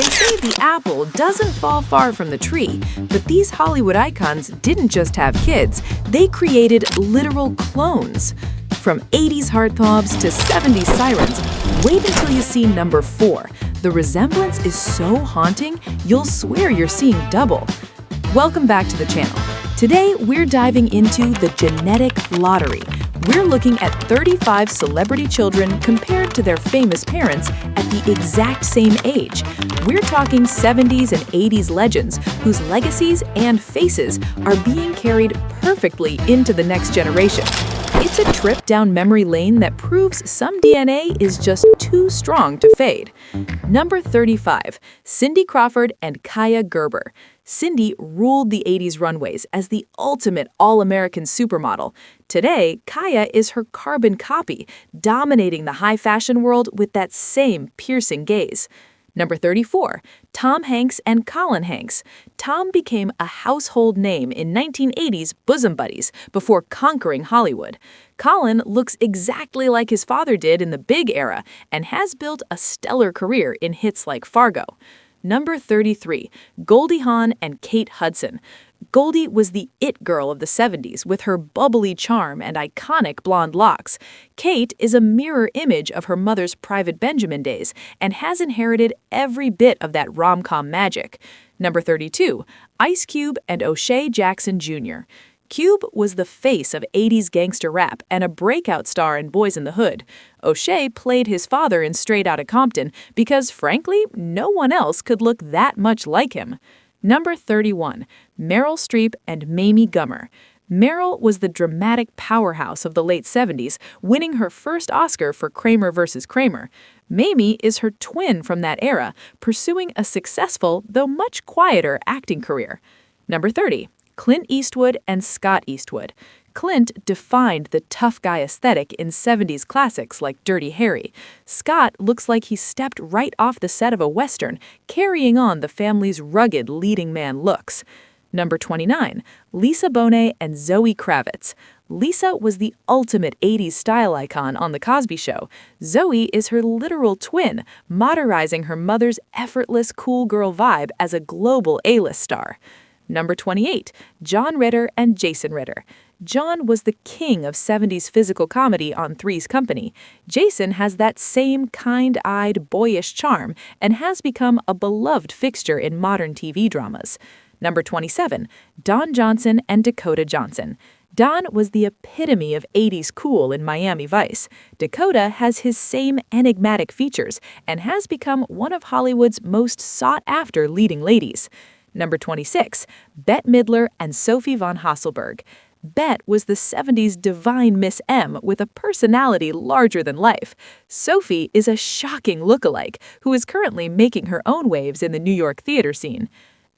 They say the apple doesn't fall far from the tree, but these Hollywood icons didn't just have kids, they created literal clones. From 80s heartthrobs to 70s sirens, wait until you see number 4. The resemblance is so haunting, you'll swear you're seeing double. Welcome back to the channel. Today, we're diving into the genetic lottery. We're looking at 35 celebrity children compared to their famous parents at the exact same age. We're talking 70s and 80s legends whose legacies and faces are being carried perfectly into the next generation. It's a trip down memory lane that proves some DNA is just too strong to fade. Number 35, Cindy Crawford and Kaia Gerber. Cindy ruled the 80s runways as the ultimate all-American supermodel. Today, Kaia is her carbon copy, dominating the high fashion world with that same piercing gaze. Number 34, Tom Hanks and Colin Hanks. Tom became a household name in 1980s Bosom Buddies before conquering Hollywood. Colin looks exactly like his father did in the big era and has built a stellar career in hits like Fargo. Number 33, Goldie Hawn and Kate Hudson. Goldie was the it girl of the 70s with her bubbly charm and iconic blonde locks. Kate is a mirror image of her mother's Private Benjamin days and has inherited every bit of that rom-com magic. Number 32, Ice Cube and O'Shea Jackson Jr. Cube was the face of 80s gangster rap and a breakout star in Boys in the Hood. O'Shea played his father in Straight Outta Compton because, frankly, no one else could look that much like him. Number 31, Meryl Streep and Mamie Gummer. Meryl was the dramatic powerhouse of the late 70s, winning her first Oscar for Kramer vs. Kramer. Mamie is her twin from that era, pursuing a successful, though much quieter, acting career. Number 30, Clint Eastwood and Scott Eastwood. Clint defined the tough guy aesthetic in 70s classics like Dirty Harry. Scott looks like he stepped right off the set of a Western, carrying on the family's rugged leading man looks. Number 29, Lisa Bonet and Zoe Kravitz. Lisa was the ultimate 80s style icon on The Cosby Show. Zoe is her literal twin, modernizing her mother's effortless cool girl vibe as a global A-list star. Number 28, John Ritter and Jason Ritter. John was the king of 70s physical comedy on Three's Company. Jason has that same kind-eyed, boyish charm and has become a beloved fixture in modern TV dramas. Number 27, Don Johnson and Dakota Johnson. Don was the epitome of 80s cool in Miami Vice. Dakota has his same enigmatic features and has become one of Hollywood's most sought-after leading ladies. Number 26, Bette Midler and Sophie von Hasselberg. Bette was the 70s divine Miss M with a personality larger than life. Sophie is a shocking lookalike who is currently making her own waves in the New York theater scene.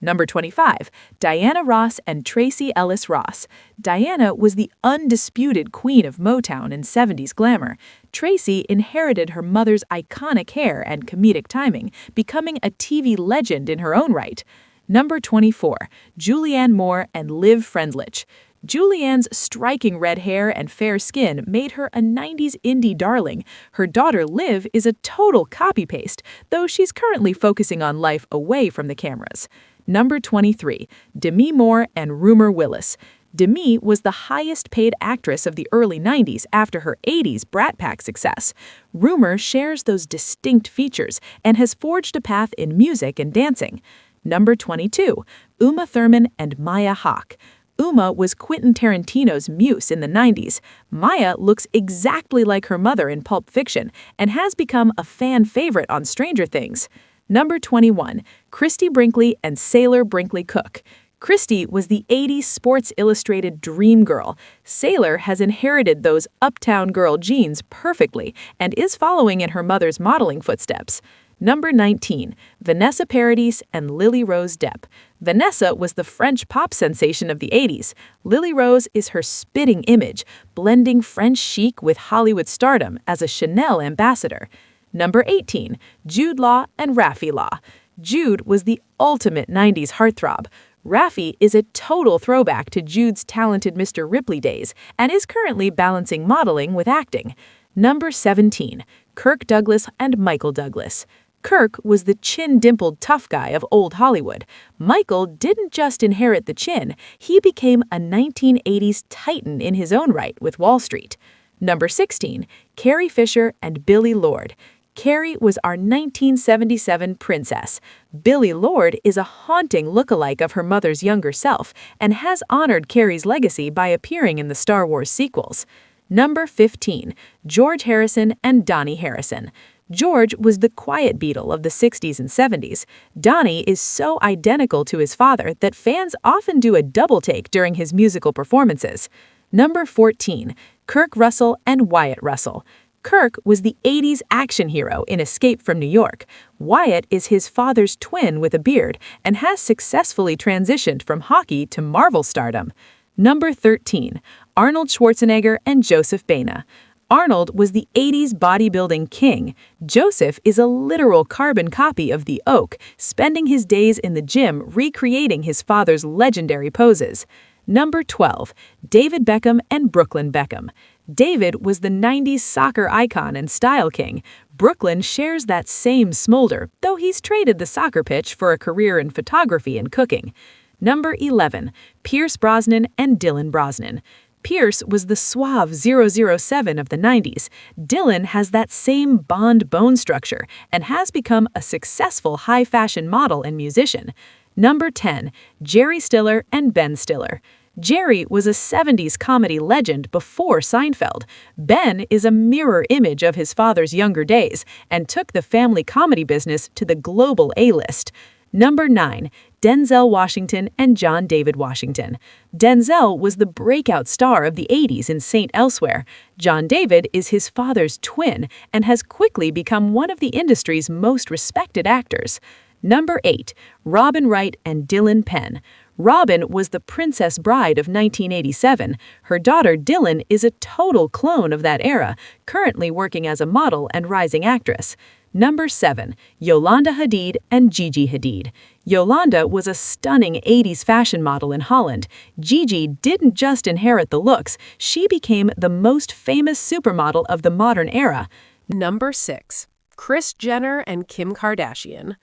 Number 25, Diana Ross and Tracy Ellis Ross. Diana was the undisputed queen of Motown in 70s glamour. Tracy inherited her mother's iconic hair and comedic timing, becoming a TV legend in her own right. Number 24, Julianne Moore and Liv Friendlich. Julianne's striking red hair and fair skin made her a 90s indie darling. Her daughter Liv is a total copy-paste, though she's currently focusing on life away from the cameras. Number 23, Demi Moore and Rumor Willis. Demi was the highest-paid actress of the early 90s after her 80s Brat Pack success. Rumor shares those distinct features and has forged a path in music and dancing. Number 22, Uma Thurman and Maya Hawke. Uma was Quentin Tarantino's muse in the 90s. Maya looks exactly like her mother in Pulp Fiction and has become a fan favorite on Stranger Things. Number 21, Christy Brinkley and Sailor Brinkley Cook. Christy was the 80s Sports Illustrated dream girl. Sailor has inherited those uptown girl genes perfectly and is following in her mother's modeling footsteps. Number 19, Vanessa Paradis and Lily Rose Depp. Vanessa was the French pop sensation of the 80s. Lily Rose is her spitting image, blending French chic with Hollywood stardom as a Chanel ambassador. Number 18, Jude Law and Raffi Law. Jude was the ultimate 90s heartthrob. Raffi is a total throwback to Jude's talented Mr. Ripley days and is currently balancing modeling with acting. Number 17, Kirk Douglas and Michael Douglas. Kirk was the chin-dimpled tough guy of old Hollywood. Michael didn't just inherit the chin, he became a 1980s titan in his own right with Wall Street. Number 16, Carrie Fisher and Billie Lourd. Carrie was our 1977 princess. Billie Lourd is a haunting lookalike of her mother's younger self and has honored Carrie's legacy by appearing in the Star Wars sequels. Number 15, George Harrison and Donnie Harrison. George was the quiet Beatle of the 60s and 70s. Donnie is so identical to his father that fans often do a double take during his musical performances. Number 14, Kirk Russell and Wyatt Russell. Kirk was the 80s action hero in Escape from New York. Wyatt is his father's twin with a beard and has successfully transitioned from hockey to Marvel stardom. Number 13, Arnold Schwarzenegger and Joseph Baena. Arnold was the 80s bodybuilding king. Joseph is a literal carbon copy of the Oak, spending his days in the gym recreating his father's legendary poses. Number 12, David Beckham and Brooklyn Beckham. David was the 90s soccer icon and style king. Brooklyn shares that same smolder, though he's traded the soccer pitch for a career in photography and cooking. Number 11, Pierce Brosnan and Dylan Brosnan. Pierce was the suave 007 of the 90s. Dylan has that same Bond bone structure and has become a successful high-fashion model and musician. Number 10, Jerry Stiller and Ben Stiller. Jerry was a 70s comedy legend before Seinfeld. Ben is a mirror image of his father's younger days and took the family comedy business to the global A-list. Number 9, Denzel Washington and John David Washington. Denzel was the breakout star of the 80s in Saint Elsewhere. John David is his father's twin and has quickly become one of the industry's most respected actors. Number 8, Robin Wright and Dylan Penn. Robin was the Princess Bride of 1987. Her daughter Dylan is a total clone of that era, currently working as a model and rising actress. Number 7, Yolanda Hadid and Gigi Hadid. Yolanda was a stunning 80s fashion model in Holland. Gigi didn't just inherit the looks, she became the most famous supermodel of the modern era. Number 6, Kris Jenner and Kim Kardashian.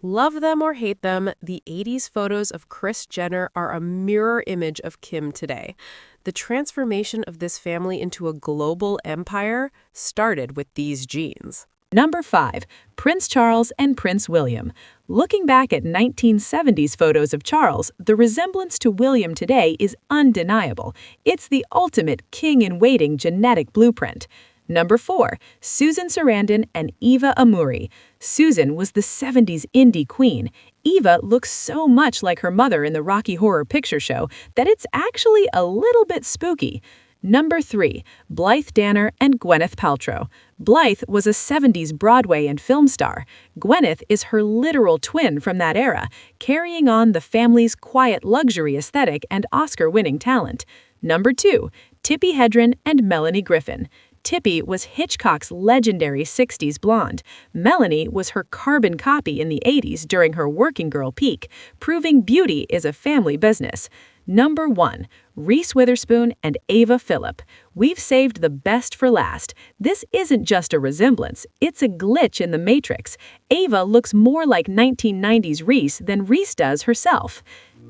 Love them or hate them, the 80s photos of Kris Jenner are a mirror image of Kim today. The transformation of this family into a global empire started with these genes. Number 5, Prince Charles and Prince William. Looking back at 1970s photos of Charles, the resemblance to William today is undeniable. It's the ultimate king-in-waiting genetic blueprint. Number 4, Susan Sarandon and Eva Amuri. Susan was the 70s indie queen. Eva looks so much like her mother in the Rocky Horror Picture Show that it's actually a little bit spooky. Number 3, Blythe Danner and Gwyneth Paltrow. Blythe was a 70s Broadway and film star. Gwyneth is her literal twin from that era, carrying on the family's quiet luxury aesthetic and Oscar-winning talent. Number 2, Tippi Hedren and Melanie Griffin. Tippi was Hitchcock's legendary 60s blonde. Melanie was her carbon copy in the 80s during her working girl peak, proving beauty is a family business. Number 1, Reese Witherspoon and Ava Phillip. We've saved the best for last. This isn't just a resemblance, it's a glitch in the matrix. Ava looks more like 1990s Reese than Reese does herself.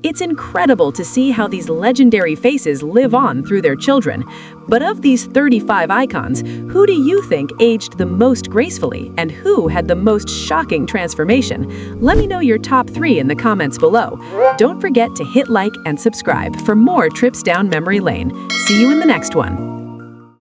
It's incredible to see how these legendary faces live on through their children. But of these 35 icons, who do you think aged the most gracefully and who had the most shocking transformation? Let me know your top 3 in the comments below. Don't forget to hit like and subscribe for more trips down memory lane. See you in the next one.